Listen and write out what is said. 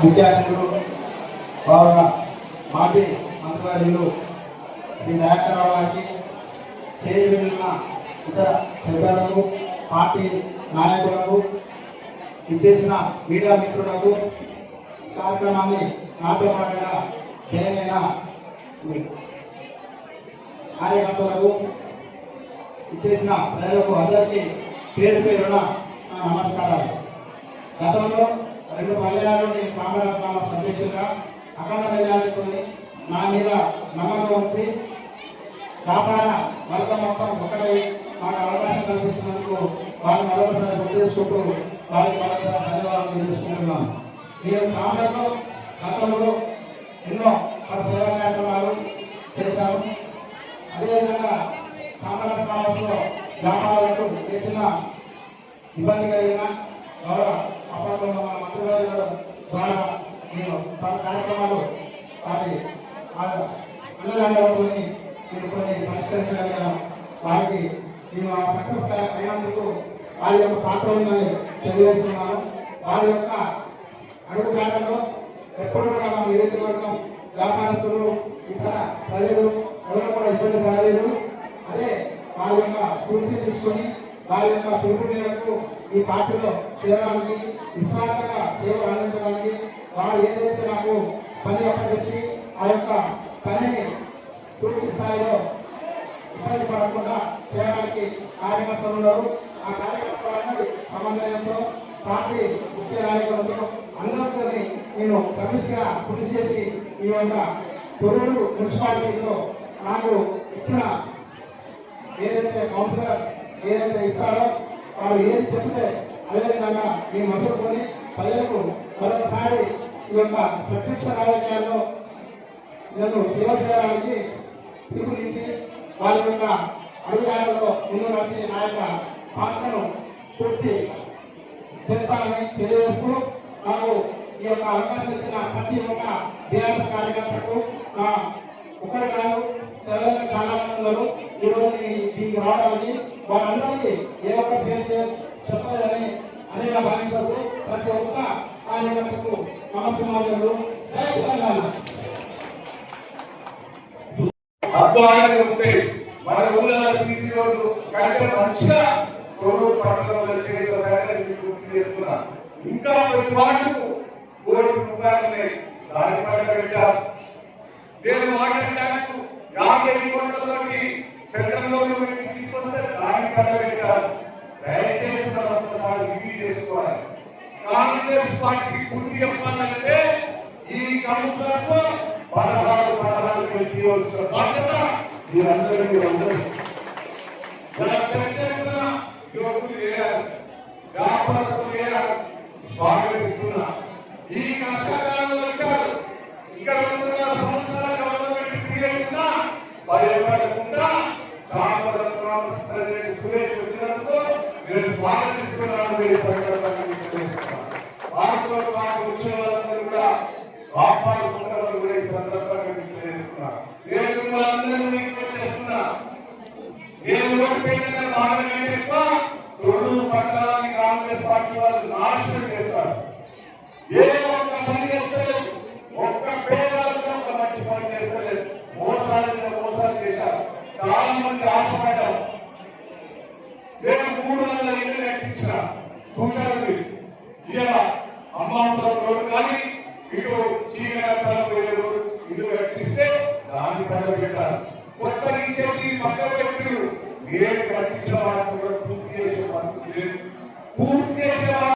ముఖ్య అతిథులు బాగా మాటి మంత్రివర్యులు శ్రీ దయాకర్రావు గారికి చేయబడిన ఇతర సభ్యులకు పార్టీ నాయకులకు ఇచ్చేసిన మీడియా మిత్రులకు కార్యక్రమాన్ని నాతో పాటుగా చేయనైన కార్యకర్తలకు ఇచ్చేసిన ప్రజలకు అందరికీ పేరు పేరున నమస్కారాలు. గతంలో 2 పల్లెలలో నేను కామరాజ సదస్సుగా అఖండ మెజారిటీతో నా మీద నమ్మకం ఉంచి వ్యాపార వర్గం మొత్తం ఒకటై మాకు అవకాశం కల్పించినందుకు వారు మరొకసారి గుర్తించుకుంటూ వారికి మరొకసారి ధన్యవాదాలు తెలియజేసుకుంటున్నాను. నేను కామరాజు గతంలో ఎన్నో సేవా కార్యక్రమాలు చేశాము. అదేవిధంగా కామరాజ కాలంలో వ్యాపారాలకు చేసిన ఇబ్బంది కలిగిన గౌరవ అప్పట్లో మన మంత్రివర్యుల ద్వారా నేను పలు కార్యక్రమాలు వారి అన్నదానాలతో నేను కొన్ని పరిష్కరించగలిగాను. వారికి నేను సక్సెస్ అయినందుకు వారి యొక్క పాత్ర ఉందని తెలియజేస్తున్నాను. వారి యొక్క అడుగుజాడల్లో ఎప్పుడు కూడా మన నియోజకవర్గం వ్యాపారస్తులు ఇతర ప్రజలు ఎవరు కూడా ఇబ్బంది పడలేదు. అదే వారి యొక్క స్ఫూర్తి తీసుకొని వారి యొక్క పిలుపు మేరకు ఈ పార్టీలో చేరడానికి నిస్వార్థంగా సేవలు అందించడానికి వారు ఏదైతే నాకు పని అప్పచెప్పి ఆ యొక్క పనిని పూర్తి స్థాయిలో ఇబ్బంది పడకుండా చేయడానికి కార్యకర్తలు ఉన్నారు. ఆ కార్యకర్తల సమన్వయంతో పార్టీ ముఖ్య నాయకులతో అందరితో నేను సమిష్టిగా కృషి చేసి ఈ యొక్క తొర్రూరు మున్సిపాలిటీలో నాకు ఇచ్చిన ఏదైతే కౌన్సిలర్ ఏదైతే ఇస్తారో వారు ఏది చెప్తే అదేవిధంగా మేము మసులుకొని ప్రజలకు మరొకసారి ఈ యొక్క ప్రత్యక్ష రాజకీయాల్లో నన్ను సేవ చేయడానికి పిలుపునిచ్చి వారి యొక్క అడుగుజాడల్లో ముందు నడిచి నా యొక్క పాత్రను పూర్తి చేస్తానని తెలియజేస్తూ నాకు ఈ యొక్క అవకాశం ఇచ్చిన ప్రతి ఒక్క బీఆర్ఎస్ కార్యకర్తకు ఒకటి కాదు తెలంగాణ చాలా మంది ఉన్నారు. ఈరోజు దీనికి రావడానికి వారందరికీ ఏ ఒక్క పేరు చెప్పలేదని అనేక భావించదు. ప్రతి ఒక్క కార్యకర్తకు నమస్కారాలు. జై తెలంగాణ. అద్భుతంగా ఉంటే మన ఊళ్ళో సీసీ రోడ్లు కంటే మంచిగా తొర్రూరు పట్టణంలో చేస్తున్నా. ఇంకా ప్రతి వాటికు ₹1 దాని పంట పెట్టారు. నేను వాటర్ ట్యాంకు 50 కోట్లతోటి సెంట్రల్ గవర్నమెంట్ తీసుకొస్తే దాని పంట పెట్టారు. దయచేసి మనం ఒకసారి రివ్యూ చేసుకోవాలి. కాంగ్రెస్ పార్టీ పూర్తి చెప్పాలంటే ఈ కౌన్సిలర్కు 16 తీయవలసిన బాధ్యత మీరందరికీ యువకులు వేయాలి, వ్యాపారస్తులు వేయాలి. స్వాగతిస్తున్నా. ఈ కష్టకాలంలో వచ్చారు. ఇక్కడ 2.5 సంవత్సరాల గవర్నమెంట్ పీరియడ్ ఉన్నా భయపడకుండా సురేష్ వచ్చినందుకు నేను స్వాగతిస్తున్నాను. వారితో పాటు వచ్చిన వాళ్ళందరూ కూడా వ్యాపార కుటుంబాలు కూడా ఈ సందర్భంగా తెలియజేస్తున్నారు. నేను మిమ్మల్ని చేస్తున్నా. నేను ఓడిపోయిన భాగం ఎక్కువ తొర్రూరు పట్టణాన్ని కాంగ్రెస్ పార్టీ వాళ్ళు నాశనం చేస్తారు. ఏ ఒక్క పని చేస్తలేదు, ఒక్క పేదలకు ఒక మంచి పని చేస్తలేదు. మోసాలు చేశారు. చాలా మంది ఆశపడ్డారు. నేను 300 ఇళ్ళు కట్టించిన చూశారు. ఇలా అమ్మాపురం రోడ్డు కానీ ఇటు చీకటి ఇల్లు కట్టిస్తే దాన్ని పక్కన పెట్టాలి. కొత్త ఇచ్చేది పక్కన పెట్టు. నేను కట్టించిన వాటిని కూడా